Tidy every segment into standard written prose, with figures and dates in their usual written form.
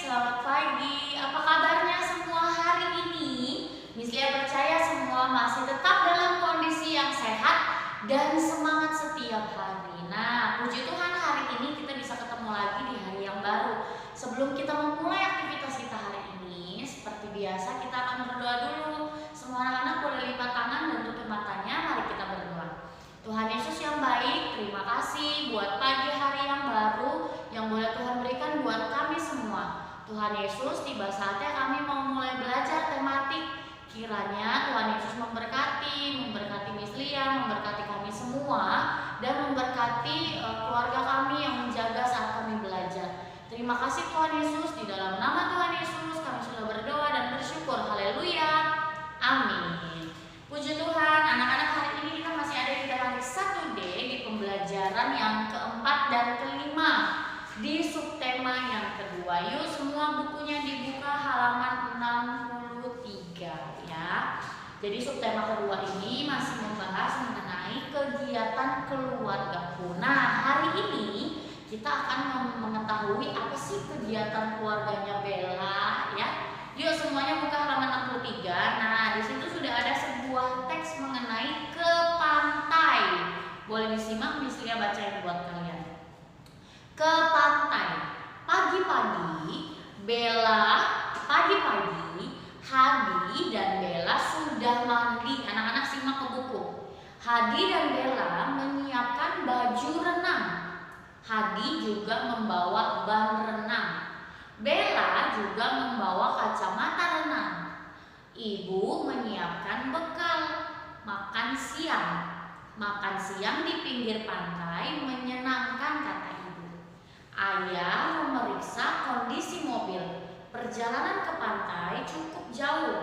selamat pagi. Apa kabarnya semua hari ini? Miss Lia percaya semua masih tetap dalam kondisi yang sehat dan semangat setiap hari. Nah, puji Tuhan hari ini kita bisa ketemu lagi di hari yang baru. Sebelum kita memulai aktivitas kita hari ini, seperti biasa kita akan berdoa dulu. Semua anak-anak boleh lipat tangan dan tutup matanya. Mari kita berdoa. Tuhan Yesus yang baik, terima kasih buat pagi hari yang baru yang boleh Tuhan berikan buat kami semua. Tuhan Yesus, tiba saatnya kami mau mulai belajar tematik. Kiranya Tuhan Yesus memberkati Miss Lia, memberkati kami semua, dan memberkati keluarga kami yang menjaga saat kami belajar. Terima kasih Tuhan Yesus, di dalam nama Tuhan Yesus kami sudah berdoa dan bersyukur. Haleluya. Amin. Puji Tuhan, anak-anak, hari ini kita masih ada di tematik 1D di pembelajaran yang keempat dan kelima di subtema yang kedua. Yuk semua bukunya dibuka halaman 63 ya. Jadi subtema kedua ini masih membahas mengenai kegiatan keluargaku. Nah, hari ini kita akan mengetahui apa sih kegiatan keluarganya Bella ya. Yuk semuanya buka halaman 63. Nah, di situ sudah ada sebuah teks mengenai ke pantai. Boleh disimak, Miss Lia bacain buat kalian. Ke pantai. Pagi-pagi, Hadi dan Bella sudah mandi. Anak-anak simak ke buku. Hadi dan Bella menyiapkan baju renang. Hadi juga membawa ban renang. Bella juga membawa kacamata renang. Ibu menyiapkan bekal makan siang. Makan siang di pinggir pantai menyenangkan, kata ibu. Ayah memeriksa kondisi mobil. Perjalanan ke pantai cukup jauh.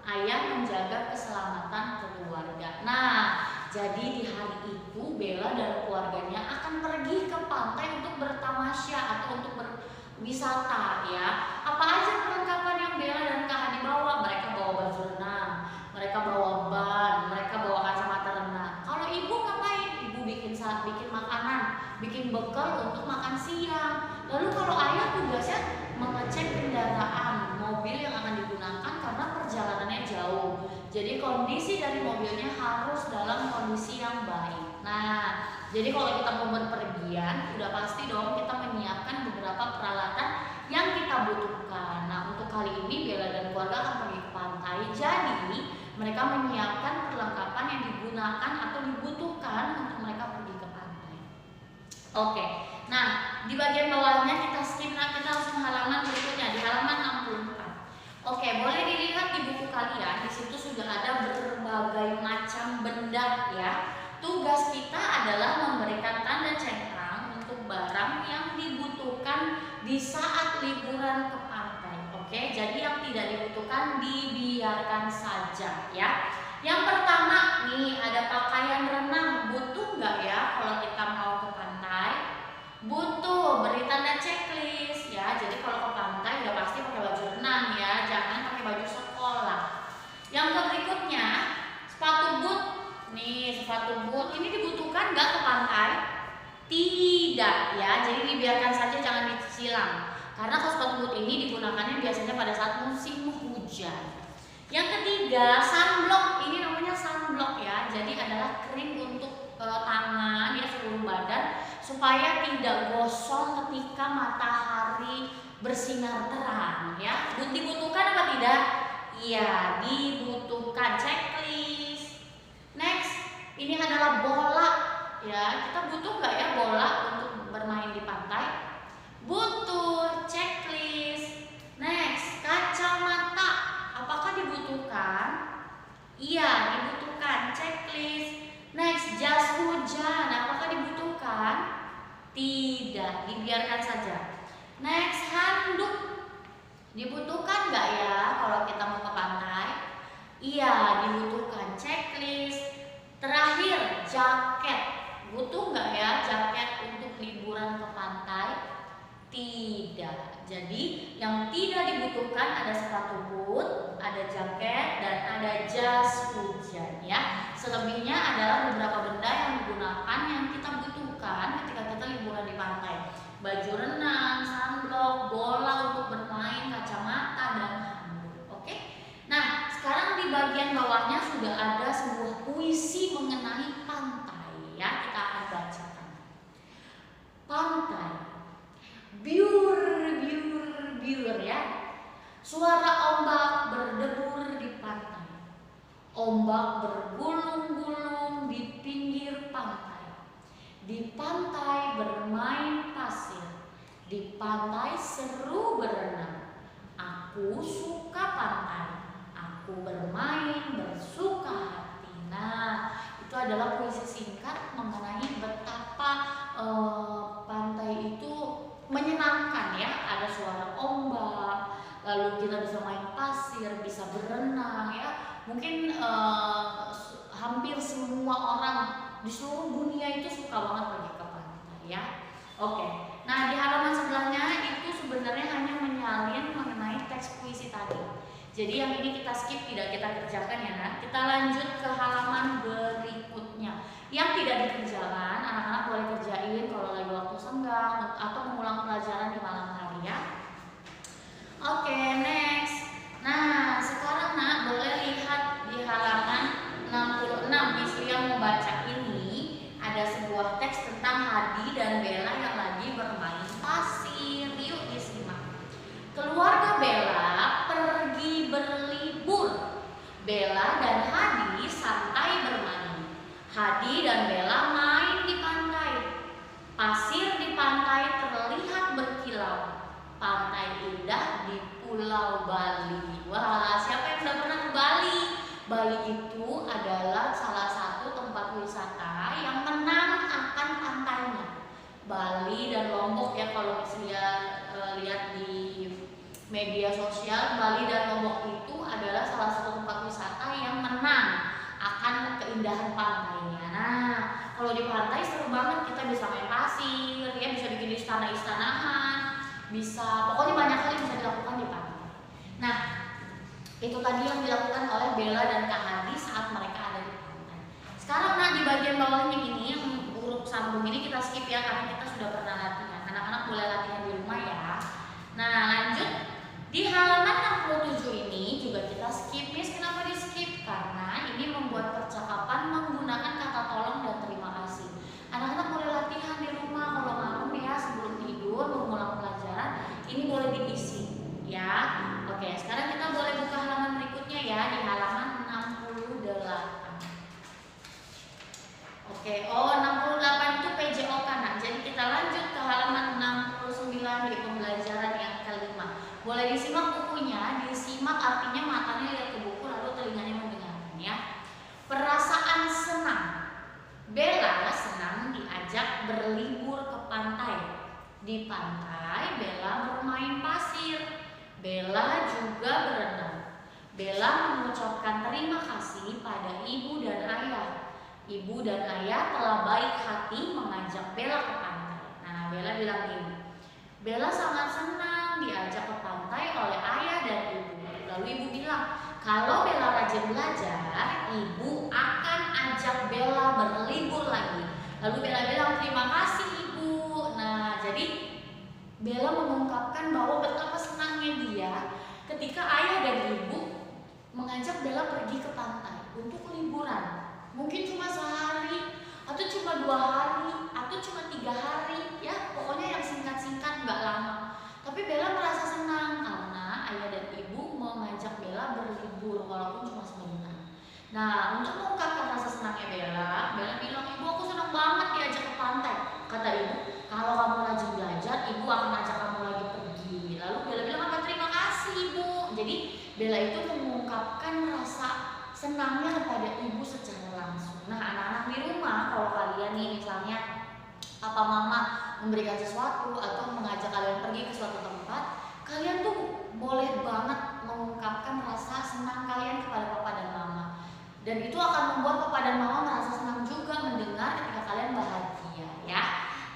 Ayah menjaga keselamatan keluarga. Nah, jadi di hari itu Bella dan keluarganya akan pergi ke pantai untuk bertamasya atau untuk berwisata ya. Apa aja perlengkapan yang Bella dan Kak Hadi bawa? Mereka bawa baju renang, mereka bawa ban, mereka bawa kacamata renang. Kalau ibu ngapain? Ibu bikin makanan, bikin bekal untuk makan siang. Lalu kalau ayah tugasnya mengecek kendaraan mobil yang akan digunakan karena perjalanannya jauh. Jadi kondisi dari mobilnya harus dalam kondisi yang baik. Nah, jadi kalau kita mau berpergian, udah pasti dong kita menyiapkan beberapa peralatan yang kita butuhkan. Nah, untuk kali ini Bella dan keluarga akan pergi ke pantai. Jadi mereka menyiapkan perlengkapan yang digunakan atau dibutuhkan untuk mereka pergi ke pantai. Oke, nah di bagian bawahnya kita skip, kita langsung halaman berikutnya di halaman 64. Oke, boleh dilihat di buku kalian. Di situ sudah ada berbagai macam benda ya. Tugas kita adalah memberikan tanda centang untuk barang yang dibutuhkan di saat liburan ke pantai. Oke, jadi yang tidak dibutuhkan dibiarkan saja ya. Yang pertama nih, ada pakaian renang. Butuh nggak ya kalau kita mau ke pantai? Butuh, beri tanda checklist ya. Jadi kalau ke pantai udah pasti pakai baju renang ya, jangan pakai baju sekolah. Yang berikutnya, sepatu boot. Nih, sepatu boot ini dibutuhkan nggak ke pantai? Tidak ya, jadi dibiarkan saja, jangan disilang. Karena kalau sepatu boot ini digunakannya biasanya pada saat musim hujan. Yang ketiga, sunblock. Ini namanya sunblock ya. Jadi adalah krim untuk tangan ya, seluruh badan supaya tidak gosong ketika matahari bersinar terang ya. Dibutuhkan apa tidak? Iya, dibutuhkan. Checklist. Next, ini adalah bola ya. Kita butuh nggak ya bola untuk bermain di pantai? Butuh. Checklist. Next, kacamata. Apakah dibutuhkan? Iya, dibutuhkan. Checklist. Next, jas hujan. Apakah dibutuhkan? Tidak, dibiarkan saja. Next, handuk. Dibutuhkan nggak ya kalau kita mau ke pantai? Iya, dibutuhkan. Checklist. Terakhir, jaket. Butuh nggak ya jaket untuk liburan ke pantai? Tidak. Jadi yang tidak dibutuhkan ada sepatu boot, ada jaket, dan ada jas hujan ya. Selebihnya adalah beberapa benda yang digunakan yang kita butuhkan ketika kita liburan di pantai. Baju renang, sunblock, bola untuk bermain bagian bawahnya sudah ada sebuah puisi mengenai pantai ya, kita akan bacakan. Pantai, biur biur biur ya. Suara ombak berdebur di pantai. Ombak bergulung-gulung di pinggir pantai. Di pantai bermain pasir. Di pantai seru berenang. Aku suka pantai. Aku bermain bersuka hati. Nah, itu adalah puisi singkat mengenai betapa pantai itu menyenangkan ya. Ada suara ombak, lalu kita bisa main pasir, bisa berenang ya. Mungkin hampir semua orang di seluruh dunia itu suka banget pergi ke pantai ya. Oke. Nah, di halaman sebelahnya itu sebenarnya hanya menyalin mengenai teks puisi tadi. Jadi yang ini kita skip, tidak kita kerjakan ya nak. Kita lanjut ke halaman berikutnya. Yang tidak dikerjakan, anak-anak boleh kerjain kalau lagi waktu senggang atau mengulang pelajaran di malam hari ya. Oke, next. Nah, sekarang nak boleh lihat di halaman 66. Miss Lia mau baca ini. Ada sebuah teks tentang Hadi dan Bella yang lagi bermain pasir. Yuk disimak. Keluarga Bella pergi berlibur. Bella dan Hadi santai bermain. Hadi dan Bella main di pantai. Pasir di pantai terlihat berkilau. Pantai indah di Pulau Bali. Wah, siapa yang sudah pernah ke Bali? Bali itu adalah salah satu tempat wisata yang menang akan pantainya. Bali dan Lombok ya, kalau misalnya lihat di media sosial, Bali dan Lombok itu adalah salah satu tempat wisata yang menang akan keindahan pantainya. Nah, kalau di pantai seru banget, kita bisa main pasir, ya bisa bikin istana-istanaan, bisa pokoknya banyak hal yang bisa dilakukan di pantai. Nah, itu tadi yang dilakukan oleh Bella dan Kak Hadi saat mereka ada di pantai. Sekarang nah di bagian bawahnya ini yang huruf sambung ini kita skip ya, karena kita sudah pernah latihan. Anak-anak boleh latihan di rumah ya. Nah, lanjut. Di halaman 67 ini juga kita skip. Miss, kenapa di skip? Karena ini membuat percakapan menggunakan kata tolong dan terima kasih. Anak-anak boleh latihan di rumah kalau malam ya, sebelum tidur mengulang pelajaran. Ini boleh diisi ya. Oke, sekarang kita boleh buka halaman berikutnya ya, di halaman 68. Oke, 68 itu PJO kanan. Jadi kita lanjut ke halaman 69 di pembelajaran yang kelima. Boleh disimak bukunya, disimak artinya matanya lihat ke buku lalu telinganya mendengarkan ya. Perasaan senang. Bella senang diajak berlibur ke pantai. Di pantai Bella bermain pasir. Bella juga berenang. Bella mengucapkan terima kasih pada ibu dan ayah. Ibu dan ayah telah baik hati mengajak Bella ke pantai. Nah, Bella bilang gini. Bella sangat senang diajak ke pantai oleh ayah dan ibu. Lalu ibu bilang, kalau Bella rajin belajar, ibu akan ajak Bella berlibur lagi. Lalu Bella bilang, terima kasih ibu. Nah, jadi Bella mengungkapkan bahwa betapa senangnya dia ketika ayah dan ibu mengajak Bella pergi ke pantai untuk liburan. Mungkin cuma sehari, atau cuma 2 hari, atau cuma 3 hari, ya pokoknya yang singkat-singkat, nggak lama. Tapi Bella merasa senang karena ayah dan ibu mengajak Bella berlibur walaupun cuma sebentar. Nah, untuk mengungkapkan rasa senangnya Bella bilang, ibu aku senang banget diajak ke pantai. Kata ibu, kalau kamu rajin belajar, ibu akan ajak kamu lagi pergi. Lalu Bella bilang, apa terima kasih ibu. Jadi Bella itu mengungkapkan rasa senangnya kepada ibu secara langsung. Nah, anak-anak di rumah, kalau kalian nih misalnya papa mama memberikan sesuatu atau mengajak kalian pergi ke suatu tempat, kalian tuh boleh banget mengungkapkan rasa senang kalian kepada papa dan mama. Dan itu akan membuat papa dan mama merasa senang juga mendengar ketika kalian bahagia ya.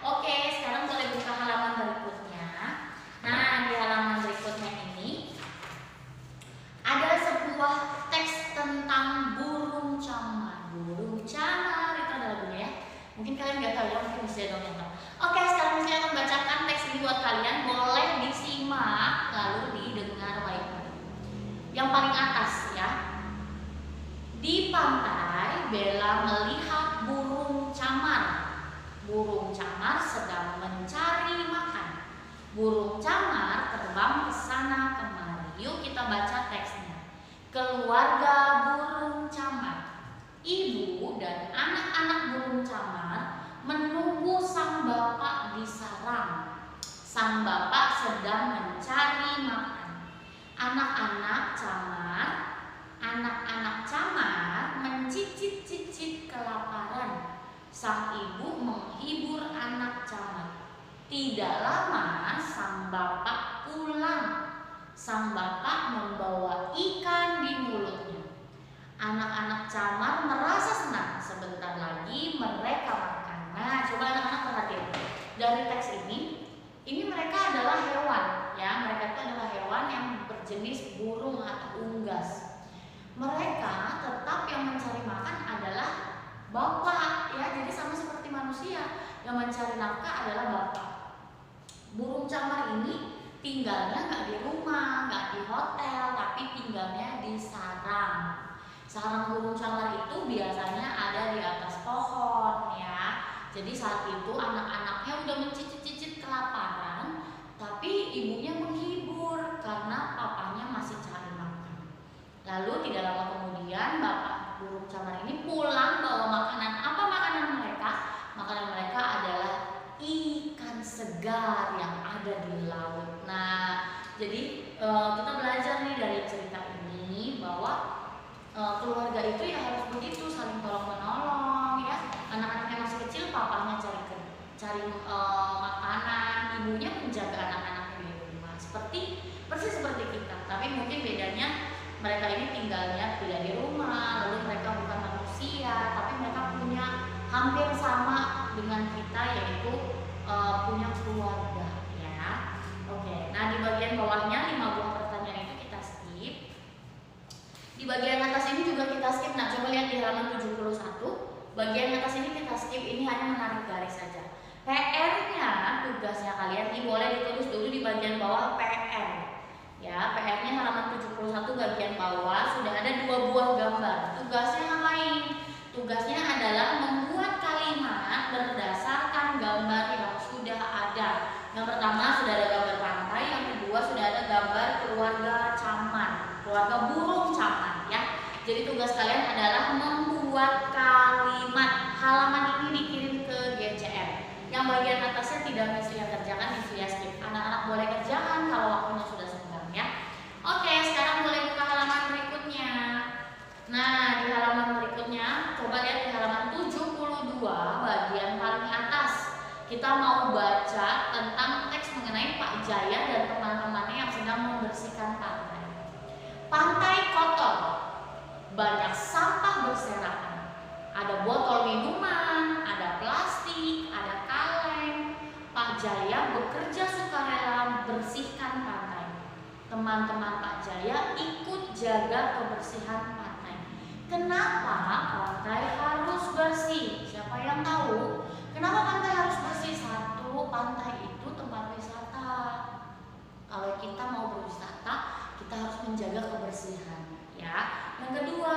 Oke, sekarang boleh buka halaman berikutnya. Nah, di halaman berikutnya ini ada sebuah teks tentang burung camar. Burung camar itu ada lagunya ya. Mungkin kalian nggak tahu ya, mungkin bisa dong yang tahu. Oke, sekarang saya akan bacakan teks ini buat kalian. Boleh disimak lalu didengar baik-baik. Yang paling atas ya. Di pantai, Bella melihat burung camar. Burung camar sedang mencari makan. Burung camar terbang ke sana kemari. Yuk kita baca teksnya. Keluarga burung camar. Ibu dan anak-anak burung camar menunggu sang bapak di sarang. Sang bapak sedang mencari makan. Anak-anak camar mencicit-cicit kelaparan. Sang ibu menghibur anak camar. Tidak lama sang bapak pulang. Sang bapak membawa ikan di mulutnya. Anak-anak camar merasa senang. Sebentar lagi mereka makan. Nah, coba anak-anak perhatikan. Dari teks ini mereka adalah hewan, ya. Mereka itu adalah hewan yang berjenis burung atau unggas. Mereka tetap yang mencari makan adalah bapak, ya. Jadi sama seperti manusia, yang mencari nafkah adalah bapak. Burung camar ini tinggalnya nggak di rumah, nggak di hotel, tapi tinggalnya di sarang. Sarang burung camar itu biasanya ada di atas pohon, ya. Jadi saat itu anak-anaknya udah mencicit-cicit kelaparan, tapi ibunya menghibur karena papanya masih cari makan. Lalu tidak lama kemudian bapak burung camar ini pulang bawa makanan. Apa makanan mereka? Makanan mereka adalah ikan segar yang ada di laut. Nah, jadi kita belajar nih dari cerita ini bahwa keluarga itu ya harus begitu, saling tolong menolong, ya. Anak-anaknya masih kecil, papanya cari makanan, ibunya menjaga anak-anaknya di rumah. Persis seperti kita, tapi mungkin bedanya mereka ini tinggalnya tidak di rumah, lalu mereka bukan manusia, tapi mereka punya hampir sama dengan kita, yaitu punya keluarga, ya. Oke, nah di bagian bawahnya 5 buah pertanyaan itu kita skip. Di bagian atas ini juga kita skip. Nah, coba lihat di halaman 71. Bagian atas ini kita skip, ini hanya menarik garis saja. PR-nya, tugasnya kalian ini boleh ditulis dulu di bagian bawah PR. Ya, PR-nya halaman 71 bagian bawah sudah ada 2 buah gambar. Tugasnya ngapain? Tugasnya adalah membuat kalimat berdasarkan gambar yang sudah ada. Yang pertama sudah ada gambar pantai, yang kedua sudah ada gambar keluarga camar, keluarga burung camar, ya. Jadi tugas kalian adalah membuat kalimat. Halaman ini dikirim ke GCR. Yang bagian atasnya tidak mesti yang kerjakan, mesti ya skip. Anak-anak boleh kerjakan kalau waktunya sudah senggang, ya. Oke, sekarang boleh buka halaman berikutnya. Nah, di halaman berikutnya coba lihat di halaman 72 bagian paling atas. Kita mau baca tentang teks mengenai Pak Jaya dan teman-temannya yang sedang membersihkan pantai. Pantai kotor, banyak sampah berserakan. Ada botol minuman, ada plastik, ada kaleng. Pak Jaya bekerja sukarela bersihkan pantai. Teman-teman Pak Jaya ikut jaga kebersihan pantai. Kenapa pantai harus bersih? Siapa yang tahu? Kenapa pantai harus bersih? Satu, pantai itu tempat wisata. Kalau kita mau berwisata, kita harus menjaga kebersihan, ya. Yang kedua,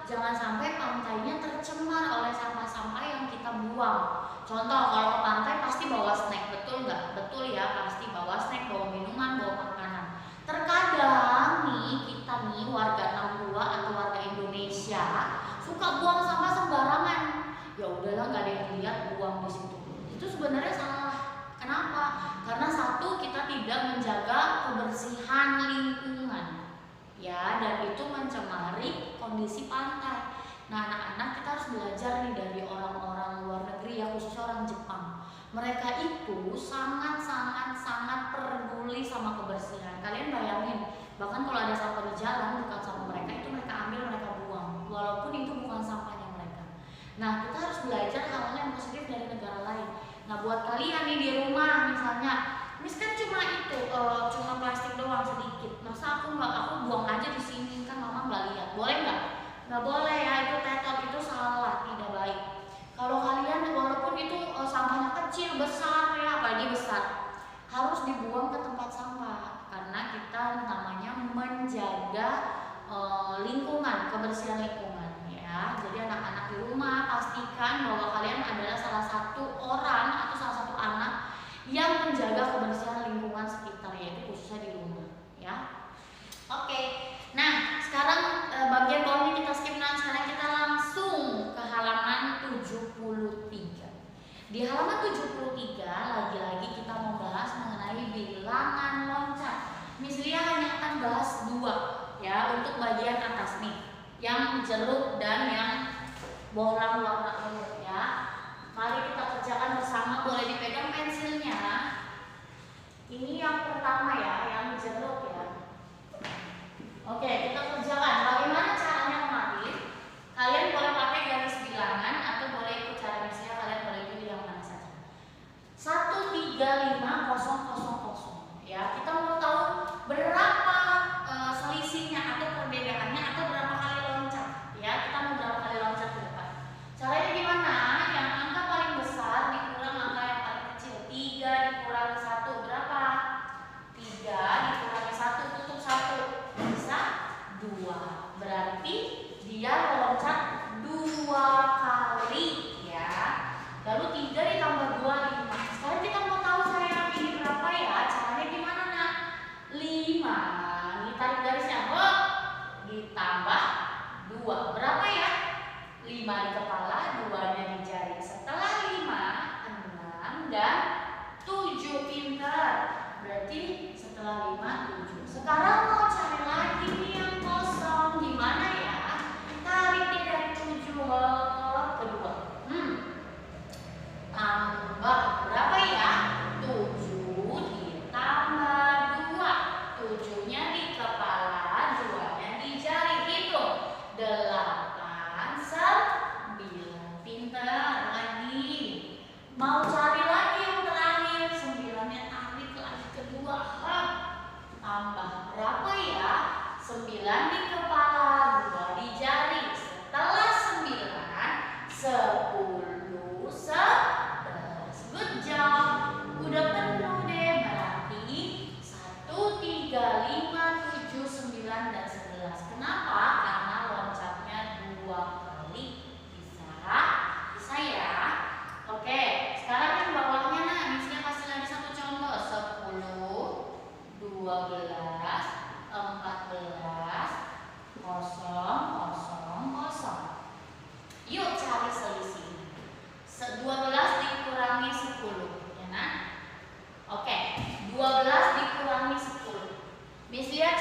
jangan sampai pantainya tercemar oleh sampah-sampah yang kita buang. Contoh, kalau ke pantai pasti bawa snack, betul nggak? Betul ya, pasti bawa snack, bawa minuman, bawa makanan. Terkadang nih kita nih warga 62 atau warga Indonesia suka buang sampah sembarangan. Ya udahlah, nggak ada yang lihat, buang di situ. Itu sebenarnya salah. Kenapa? Karena satu, kita tidak menjaga kebersihan lingkungan, ya, dan itu mencemari kondisi pantai. Nah, anak-anak kita harus belajar nih dari orang-orang luar negeri, ya, khususnya orang Jepang. Mereka itu sangat peduli sama kebersihan. Kalian bayangin, bahkan kalau ada sampah di jalan bukan sampah mereka, itu mereka ambil, mereka buang, walaupun itu bukan sampahnya mereka. Nah, kita harus belajar hal-hal yang positif dari negara lain. Nah, buat kalian nih di rumah misalnya, kan cuma itu, cuma plastik doang sedikit. Masa aku buang aja di sini, kan mama nggak lihat. Boleh nggak? Nggak boleh ya, itu tetot, itu salah, tidak baik. Kalau kalian walaupun itu sampahnya kecil, besar ya, apalagi besar, harus dibuang ke tempat sampah karena kita namanya menjaga lingkungan, kebersihan lingkungan, ya. Jadi anak-anak di rumah pastikan bahwa kalian adalah salah satu orang atau salah satu anak yang menjaga kebersihan lingkungan sekitar, yaitu khususnya di rumah ya. Oke. Nah, sekarang bagian bawahnya kita skip. Nah, sekarang kita langsung ke halaman 73. Di halaman 73 lagi-lagi kita membahas mengenai bilangan loncat. Miss Lia hanya akan bahas 2 ya untuk bagian atas nih, yang jeruk dan yang bohlam warna ungu ya. Mari kita kerjakan bersama, boleh dipegang pensilnya. Ini yang pertama ya, yang jeruk ya. Oke, kita kerjakan. Bagaimana caranya kemarin? Kalian boleh pakai garis bilangan atau boleh ikut cara Miss Lia, kalian boleh pilih yang mana saja. 135,000 ya. Kita mau tahu berapa selisihnya atau perbedaannya atau berapa kali loncat ya. Kita mau berapa kali loncat ke depan. Caranya gimana? Yang angka paling besar dikurang angka yang paling kecil. 3 dikurangi 1 berapa? 3 dikurangi 1 tutup 1 bisa 2. Berarti dia loncat 2 kali ya. Lalu 3 ditambah 2 5. Sekarang kita mau tahu saya ini berapa ya? Caranya gimana nak? 5. Ditarik garisnya, ditambah 2. Berapa ya? 5 di kepala, 2-nya di jari. Setelah 5, 6 dan 7. Pintar. Berarti setelah 5, 7. Sekarang mau cari lagi nih yang kosong. Gimana ya? Tarik dia dari 7 kedua. Tambah berapa ya? 7 ditambah 2. 7-nya di kepala, 2-nya di jari. Hitung 8, 9. Pintar lagi. Mau cari lagi yang terakhir. 9-nya tarik lagi kedua. Tambah berapa ya? 9 di kepala, 2 di jari. Setelah 9, 10, 11. Good job. Udah penuh deh. Berarti 1, 3, 5, 7, 9, dan 11. Kenapa? Karena loncatnya 2 kali. Bisa? Bisa ya? Oke. Sekarang yang bawahnya nah, misalnya kasih lagi satu contoh. 10, 12, 14, 0, 0, 0. Yuk cari selisih. 12 dikurangi 10 ya nah. Oke, 12 dikurangi 10. Miss Lia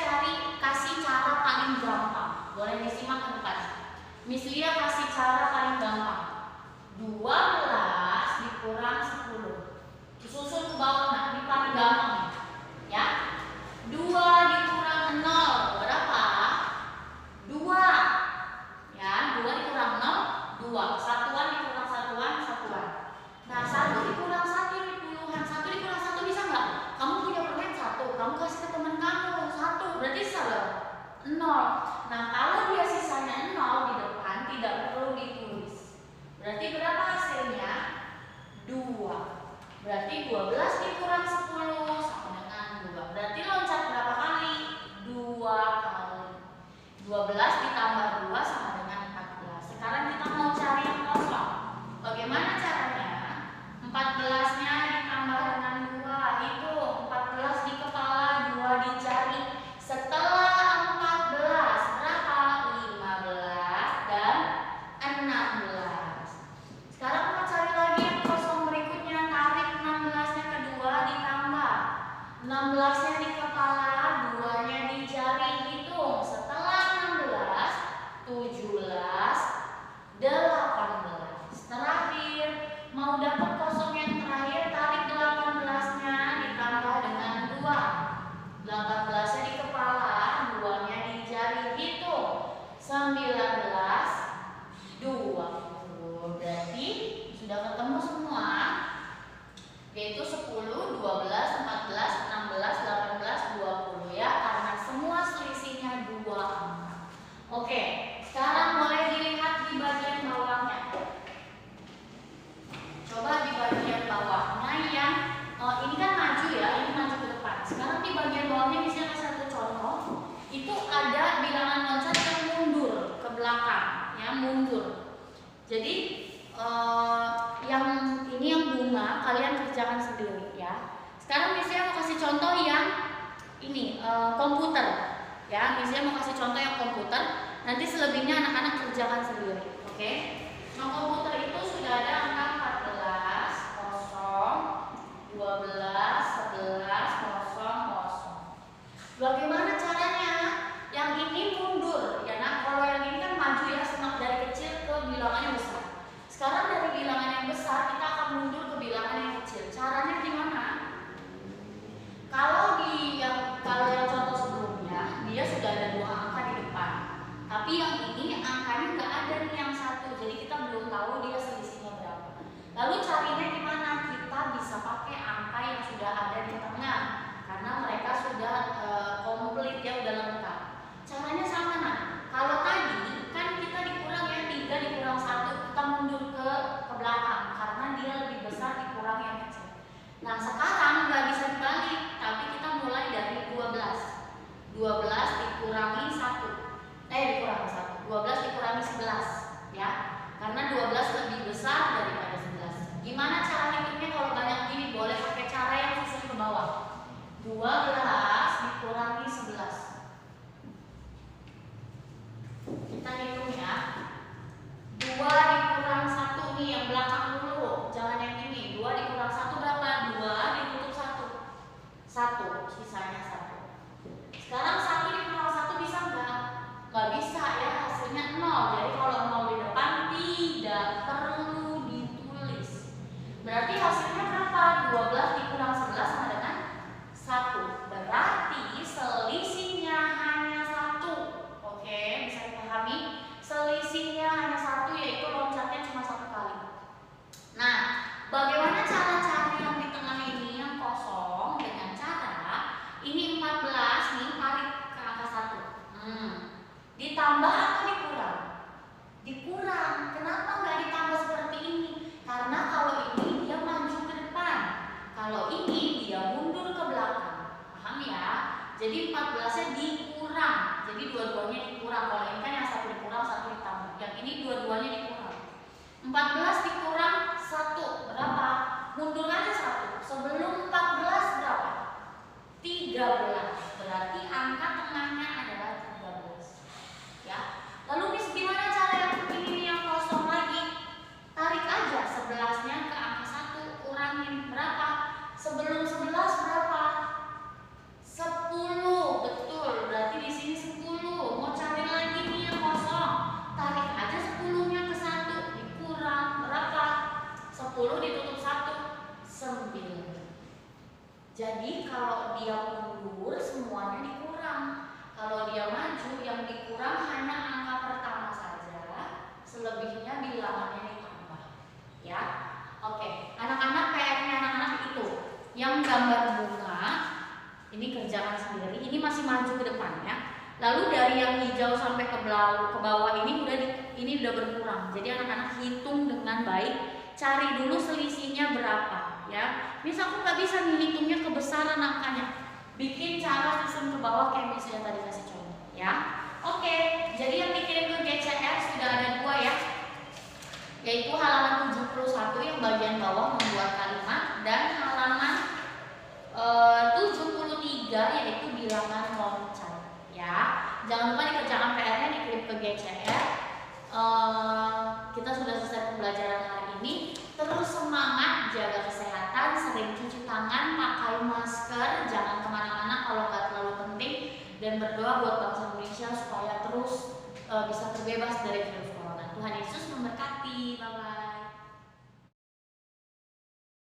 kasih cara paling gampang. Boleh disimak ke depan. Miss Lia kasih cara paling gampang. 12 dikurang 10. Susun ke bawah nah, ini paling gampang ya. 2 dikurang 0 berapa? 2 ya. 2 dikurang 0, 2. Satuan dikurang satuan, satuan. Nah, 1 dikurang 1 ini puluhan. 1 dikurang 1 bisa nggak? Kamu punya permen 1, kamu kasih ke teman kamu 1, berarti sisa 0. Nah, kalau dia sisanya 0 di depan tidak perlu ditulis. Berarti berapa hasilnya? 2. Berarti 12 dikurang 10 sama dengan 2. Berarti loncat berapa kali? 2 kali. 12 ditambah 2 sama dengan 14. Sekarang kita mau cari yang kosong. Bagaimana caranya? 14-nya ditambah dengan 2. Itu 14 di kepala, 2 di jari. Setelah 14 berapa? 15 dan 16. Sekarang mau cari lagi yang kosong berikutnya. Tarik 16-nya kedua ditambah 16-nya di kepala, 2-nya di jari. Hitung setelah 16, 17, 18. Terakhir mau dapat kosong yang terakhir, tarik 18-nya ditambah dengan 2. 18-nya di kepala, 2-nya di jari. Hitung 19, 20. Berarti sudah ketemu semua, yaitu 10, 12, 14, 16, 18, 20 ya, karena semua selisihnya 2 angka. Oke, sekarang boleh dilihat di bagian bawahnya. Coba di bagian bawahnya yang ini kan maju ya, ini maju ke depan. Sekarang di bagian bawahnya misalnya satu contoh, itu ada bilangan loncat yang mundur ke belakang, ya mundur. Jadi yang ini yang bunga kalian kerjakan sendiri ya. Sekarang misalnya mau kasih contoh yang ini komputer ya. Misalnya mau kasih contoh yang komputer, nanti selebihnya anak-anak kerjakan sendiri. Oke. Nah, komputer itu sudah ada angka 14, 0, 12, 11, 0, 0. Bagaimana caranya? Yang ini mundur ya. Nah, kalau yang ini kan maju ya, semak dari kecil ke bilangan yang besar. Sekarang dari bilangan yang besar kita akan mundur ke bilangan yang kecil. Caranya gimana? Kalau yang contoh sebelumnya dia sudah ada 2 angka di depan, tapi yang ini angkanya nggak ada nih yang 1, jadi kita belum tahu dia selisihnya berapa. Lalu carinya gimana? Kita bisa pakai angka yang sudah ada di tengah, karena mereka sudah komplit ya, udah lengkap. Caranya sama. Nah, kalau tadi kan kita dikurang ya, 3 dikurang 1, kita mundur ke belakang karena dia lebih besar dikurang yang kecil. Nah, sekarang nggak bisa dibalik, tapi kita mulai dari 12. 12 dikurangi 1. Dikurangi 1. 12 dikurangi 11 ya. Karena 12 lebih besar daripada 11. Gimana cara hitungnya kalau banyak gini? Boleh pakai cara yang susun ke bawah. 12 dikurangi 11. Kita hitung ya. 2 dikurang 1 nih yang belakang dulu, jangan yang ini. 2 dikurang 1 berapa? 2 ditutup 1. 1, sisanya 1. Sekarang 1 dikurang 1 bisa nggak? Nggak bisa ya, hasilnya 0. Jadi kalau 0 di depan tidak perlu ditulis. Berarti hasilnya berapa? 12 dikurang 11 sama dengan 1. Berarti selisihnya hanya 1. Oke, bisa dipahami? Selisihnya hanya 1, yaitu loncatnya cuma 1 kali. Nah, bagaimana cara cari yang di tengah ini yang kosong? Dengan cara ini 14 nih, tarik ke angka 1. Ditambah atau dikurang? Dikurang. Kenapa nggak ditambah seperti ini? Karena kalau ini dia maju ke depan, kalau ini dia mundur ke belakang. Paham ya? Jadi 14-nya dikurang. Jadi dua-duanya dikurang. Kalau ini kan yang 1 dikurang, 1 ditambah. Yang ini dua-duanya dikurang. 14 dikurang 1 berapa? Mundur aja 1. Sebelum 14 berapa? 13. Berarti angka tengahnya adalah 13. Ya. Lalu Miss gimana cara yang ini yang kosong lagi? Tarik aja 11-nya ke angka 1, kurangin berapa? Sebelum 11 berapa? 10. Betul. Berarti di sini 10. Mau cari lagi nih yang kosong. Tarik aja 10-nya ke 1, dikurang berapa? 10 ditutup 1, 9. Jadi kalau dia mundur semuanya dikurang. Kalau dia maju yang dikurang hanya angka pertama saja, selebihnya bilangannya ditambah. Ya. Oke, anak-anak PR-nya anak-anak itu yang gambar bunga ini kerjakan sendiri. Ini masih maju ke depannya. Lalu dari yang hijau sampai ke bawah ini udah berkurang. Jadi anak-anak hitung dengan baik. Cari dulu selisihnya berapa ya. Misal aku nggak bisa nih hitungnya kebesaran angkanya. Bikin cara susun ke bawah kayak misalnya tadi kasih contoh ya. Oke, jadi yang dikirim ke GCR sudah ada 2 ya. Yaitu halaman 71 yang bagian bawah membuat kalimat, dan halaman 73 yaitu bilangan loncat ya. Jangan lupa dikerjakan PR-nya, dikirim ke GCR. Kita sudah selesai pembelajaran hari ini. Terus semangat, jaga kesehatan, sering cuci tangan, pakai masker, jangan kemana-mana kalau nggak terlalu penting, dan berdoa buat bangsa Indonesia supaya terus bisa terbebas dari virus corona. Tuhan Yesus memberkati. Bye bye.